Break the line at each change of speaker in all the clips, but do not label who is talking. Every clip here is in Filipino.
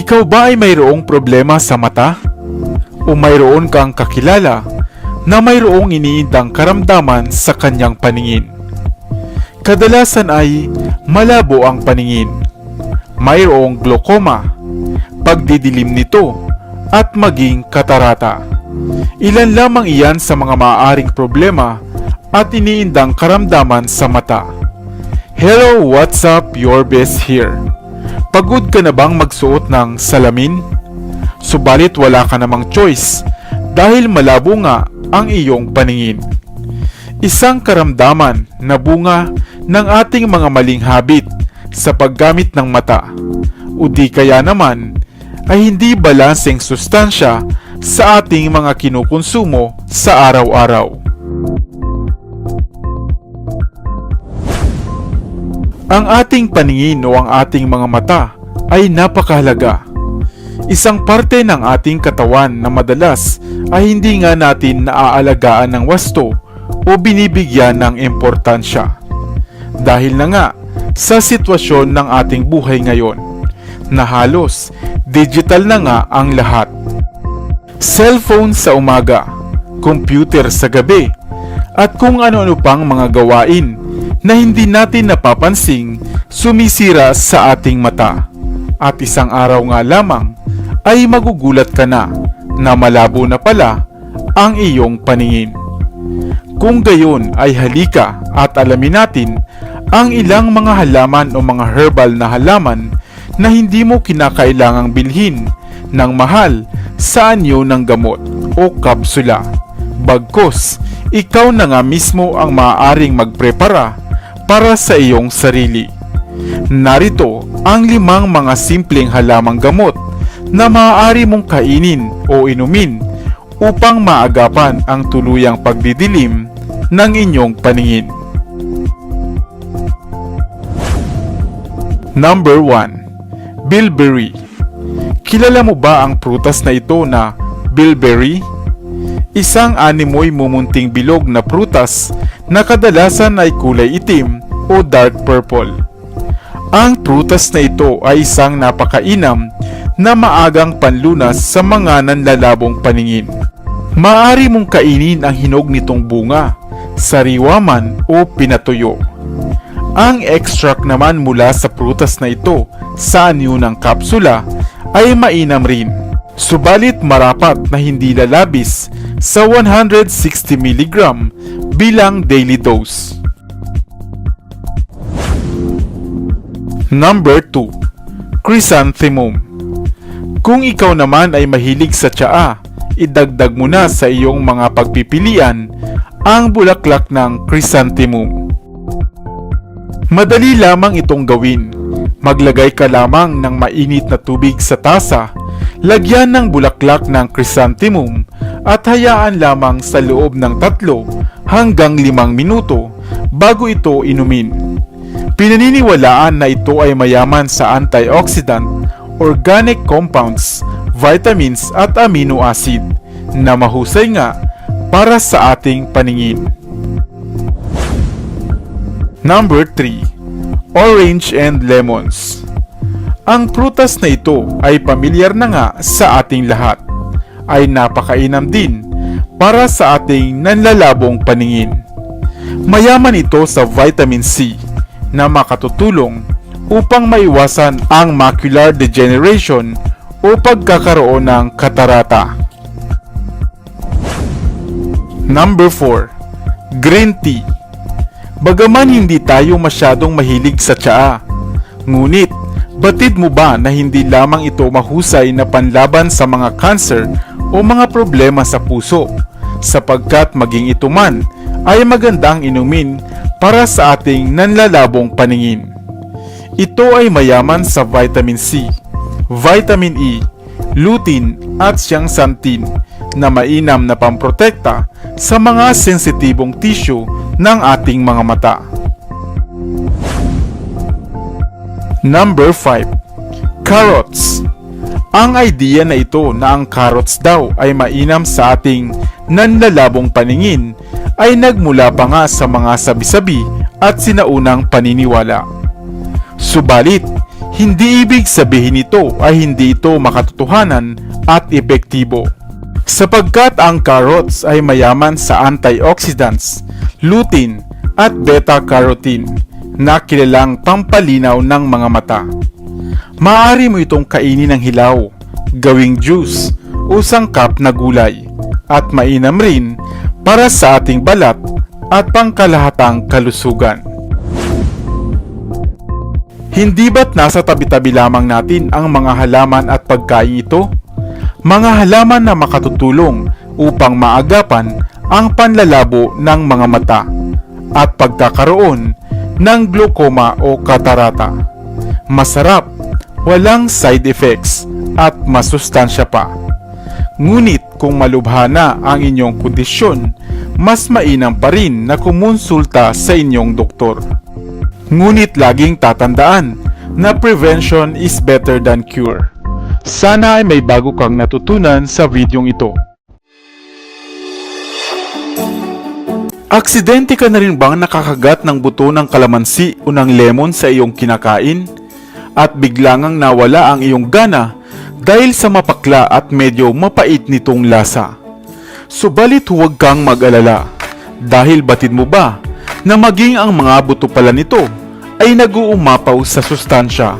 Ikaw ba ay mayroong problema sa mata? O mayroon kang kakilala na mayroong iniindang karamdaman sa kanyang paningin? Kadalasan ay malabo ang paningin, mayroong glaucoma, pagdidilim nito, at maging katarata. Ilan lamang iyan sa mga maaaring problema at iniindang karamdaman sa mata. Hello, what's up? Your best here. Pagod ka na bang magsuot ng salamin? Subalit wala ka namang choice dahil malabo nga ang iyong paningin. Isang karamdaman na bunga ng ating mga maling habit sa paggamit ng mata o di kaya naman ay hindi balanseng sustansya sa ating mga kinukonsumo sa araw-araw. Ang ating paningin o ang ating mga mata ay napakahalaga. Isang parte ng ating katawan na madalas ay hindi nga natin naaalagaan ng wasto o binibigyan ng importansya. Dahil na nga sa sitwasyon ng ating buhay ngayon, na halos digital na nga ang lahat. Cellphone sa umaga, computer sa gabi, at kung ano-ano pang mga gawain na hindi natin napapansing sumisira sa ating mata. At isang araw nga lamang ay magugulat ka na malabo na pala ang iyong paningin. Kung gayon ay halika at alamin natin ang ilang mga halaman o mga herbal na halaman na hindi mo kinakailangang bilhin ng mahal sa anyo ng gamot o kapsula. Bagkus, ikaw na nga mismo ang maaaring magprepara para sa iyong sarili. Narito ang 5 mga simpleng halamang gamot na maaari mong kainin o inumin upang maagapan ang tuluyang pagdidilim ng inyong paningin. Number 1. Bilberry. Kilala mo ba ang prutas na ito na bilberry? Isang animoy mumunting bilog na prutas na kadalasan ay kulay itim o dark purple. Ang prutas na ito ay isang napakainam na maagang panlunas sa mga nanlalabong paningin. Maaari mong kainin ang hinog nitong bunga, sariwa man o pinatuyo. Ang extract naman mula sa prutas na ito sa anyo ng kapsula ay mainam rin. Subalit marapat na hindi lalabis sa 160 mg bilang daily dose. Number 2. Chrysanthemum. Kung ikaw naman ay mahilig sa tsaa, idagdag mo na sa iyong mga pagpipilian ang bulaklak ng chrysanthemum. Madali lamang itong gawin. Maglagay ka lamang ng mainit na tubig sa tasa, lagyan ng bulaklak ng chrysanthemum at hayaan lamang sa loob ng 3 hanggang 5 minuto bago ito inumin. Pinaniniwalaan na ito ay mayaman sa antioxidant, organic compounds, vitamins at amino acid na mahusay nga para sa ating paningin. Number 3. Orange and lemons. Ang prutas na ito ay pamilyar na nga sa ating lahat. Ay napakainam din para sa ating nanlalabong paningin. Mayaman ito sa vitamin C na makatutulong upang maiwasan ang macular degeneration o pagkakaroon ng katarata. Number 4. Green tea. Bagaman hindi tayo masyadong mahilig sa tsaa, ngunit batid mo ba na hindi lamang ito mahusay na panlaban sa mga cancer o mga problema sa puso, sapagkat maging ito man ay magandang inumin para sa ating nanlalabong paningin. Ito ay mayaman sa vitamin C, vitamin E, lutein at zeaxanthin na mainam na pamprotekta sa mga sensitibong tissue ng ating mga mata. Number 5. Carrots. Ang idea na ito na ang carrots daw ay mainam sa ating nanlalabong paningin ay nagmula pa nga sa mga sabi-sabi at sinaunang paniniwala. Subalit, Hindi ibig sabihin nito ay hindi ito makatotohanan at epektibo. Sapagkat ang carrots ay mayaman sa antioxidants, lutein at beta-carotene na kilalang pampalinaw ng mga mata. Maaari mo itong kainin ng hilaw, gawing juice o sangkap na gulay at mainam rin para sa ating balat at pangkalahatang kalusugan. Hindi ba't nasa tabi-tabi lamang natin ang mga halaman at pagkain ito? Mga halaman na makatutulong upang maagapan ang panlalabo ng mga mata at pagkakaroon ng glaucoma o katarata. Masarap, walang side effects at masustansya pa. Ngunit kung malubha na ang inyong kondisyon, mas mainam pa rin na kumonsulta sa inyong doktor. Ngunit laging tatandaan na prevention is better than cure. Sana ay may bago kang natutunan sa videong ito. Aksidente ka na rin bang nakakagat ng buto ng kalamansi o ng lemon sa iyong kinakain? At biglangang nawala ang iyong gana dahil sa mapakla at medyo mapait nitong lasa? Subalit huwag kang mag-alala, dahil batid mo ba na maging ang mga buto pala nito ay nag-uumapaw sa sustansya?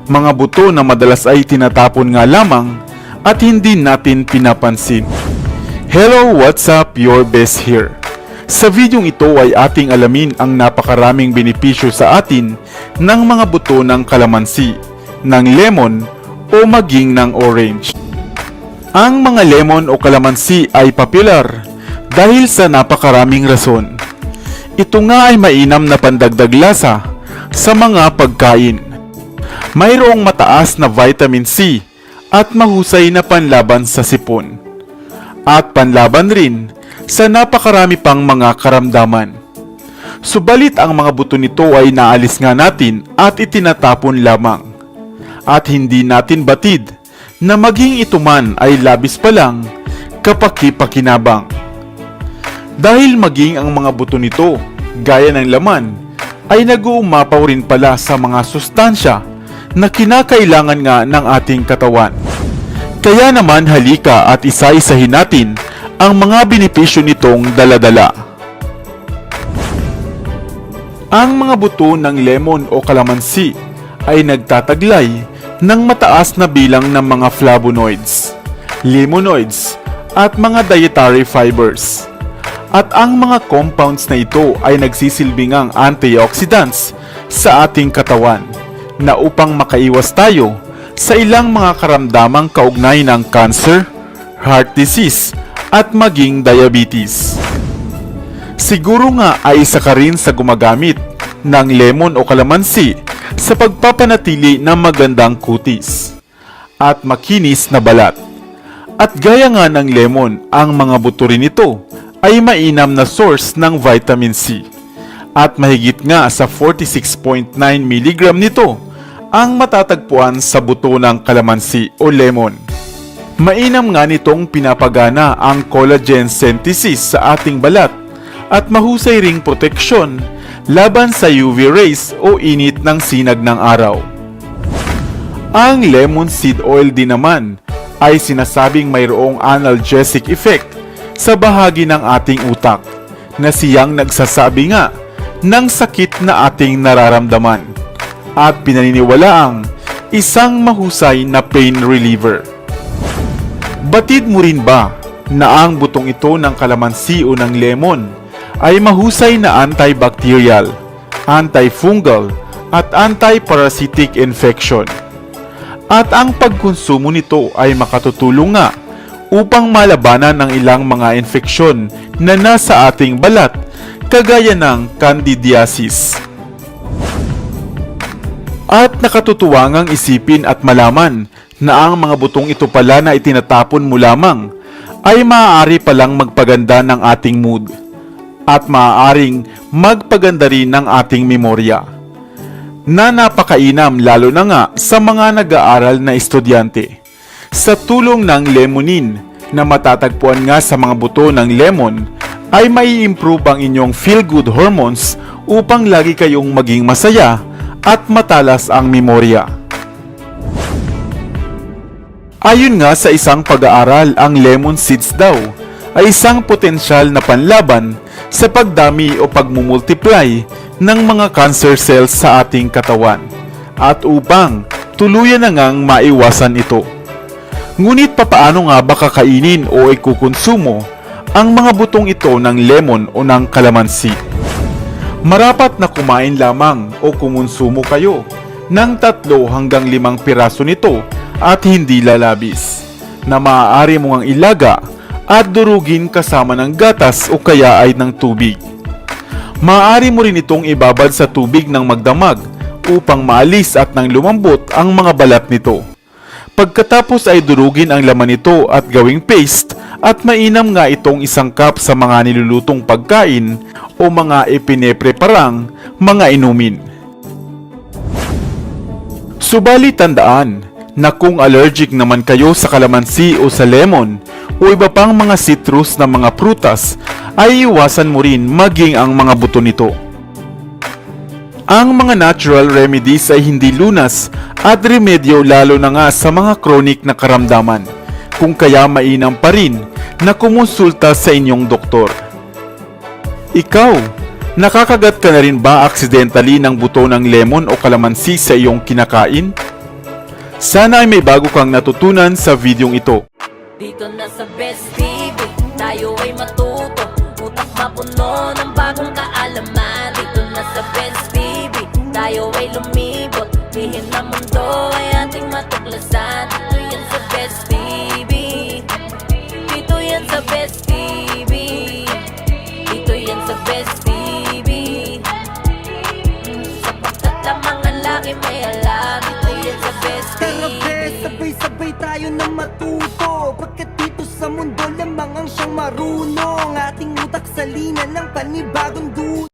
Mga buto na madalas ay tinatapon nga lamang at hindi natin pinapansin. Hello, what's up? Your best here. Sa videong ito ay ating alamin ang napakaraming benepisyo sa atin ng mga buto ng kalamansi, ng lemon o maging ng orange. Ang mga lemon o kalamansi ay popular dahil sa napakaraming rason. Ito nga ay mainam na pandagdag lasa sa mga pagkain. Mayroong mataas na vitamin C at mahusay na panlaban sa sipon. At panlaban rin sa napakarami pang mga karamdaman. Subalit ang mga buto nito ay naalis nga natin at itinatapon lamang. At hindi natin batid na maging ito man ay labis pa lang kapaki-pakinabang. Dahil maging ang mga buto nito, gaya ng laman, ay nag-uumapaw rin pala sa mga sustansya na kinakailangan nga ng ating katawan. Kaya naman halika at isa-isahin natin ang mga benepisyo nitong dala-dala. Ang mga buto ng lemon o kalamansi ay nagtataglay ng mataas na bilang ng mga flavonoids, limonoids at mga dietary fibers. At ang mga compounds na ito ay nagsisilbingang antioxidants sa ating katawan na upang makaiwas tayo sa ilang mga karamdamang kaugnay ng cancer, heart disease at maging diabetes. Siguro nga ay isa ka rin sa gumagamit ng lemon o kalamansi sa pagpapanatili ng magandang kutis at makinis na balat. At gaya nga ng lemon, ang mga buto rin ito ay mainam na source ng vitamin C. At mahigit nga sa 46.9 mg nito ang matatagpuan sa buto ng kalamansi o lemon. Mainam nga nitong pinapagana ang collagen synthesis sa ating balat at mahusay ring proteksyon laban sa UV rays o init ng sinag ng araw. Ang lemon seed oil din naman ay sinasabing mayroong analgesic effect sa bahagi ng ating utak na siyang nagsasabi nga ng sakit na ating nararamdaman at pinaniniwalaang isang mahusay na pain reliever. Batid mo rin ba na ang butong ito ng kalamansi o ng lemon ay mahusay na antibacterial, antifungal at antiparasitic infection? At ang pagkonsumo nito ay makatutulong nga upang malabanan ng ilang mga infeksyon na nasa ating balat kagaya ng candidiasis. At nakatutuwa ngang isipin at malaman na ang mga butong ito pala na itinatapon mo lamang ay maaari palang magpaganda ng ating mood at maaaring magpaganda rin ng ating memorya na napakainam lalo na nga sa mga nag-aaral na estudyante. Sa tulong ng lemonin na matatagpuan nga sa mga buto ng lemon ay mai-improve ang inyong feel-good hormones upang lagi kayong maging masaya at matalas ang memorya. Ayon nga sa isang pag-aaral, ang lemon seeds daw ay isang potensyal na panlaban sa pagdami o pagmumultiply ng mga cancer cells sa ating katawan at upang tuluyan na ngang maiwasan ito. Ngunit papaano nga ba kakainin o ikukonsumo ang mga butong ito ng lemon o ng kalamansi? Marapat na kumain lamang o kumonsumo kayo ng 3 hanggang 5 piraso nito at hindi lalabis, na maaari mong ang ilaga at durugin kasama ng gatas o kaya ay ng tubig. Maaari mo rin itong ibabad sa tubig ng magdamag upang maalis at nang lumambot ang mga balat nito. Pagkatapos ay durugin ang laman nito at gawing paste at mainam nga itong 1 cup sa mga nilulutong pagkain o mga ipinepreparang mga inumin. Subalit tandaan na kung allergic naman kayo sa kalamansi o sa lemon o iba pang mga citrus na mga prutas, ay iwasan mo rin maging ang mga buto nito. Ang mga natural remedies ay hindi lunas at remedyo lalo na nga sa mga chronic na karamdaman, kung kaya mainam pa rin na kumonsulta sa inyong doktor. Ikaw, nakakagat ka na rin ba aksidentally ng buto ng lemon o kalamansi sa iyong kinakain? Sana ay may bago kang natutunan sa videong ito.
Dito na sa Best TV, tayo ay matuto, utak mapuno ng bagong kaalaman. Dito na sa Best TV, tayo ay lumibot, lihim na mundo ay ating matuklasan. Dito yan sa Best TV, dito yan sa Best TV, dito yan sa Best TV. Sapagkat lamang ang laki may alam, dito yan sa Best
Tara
TV.
bes, sabay-sabay tayo na matuto, pagkat dito sa mundo lamang ang siyang marunong. Ating utak sa linan ng panibagong dulo.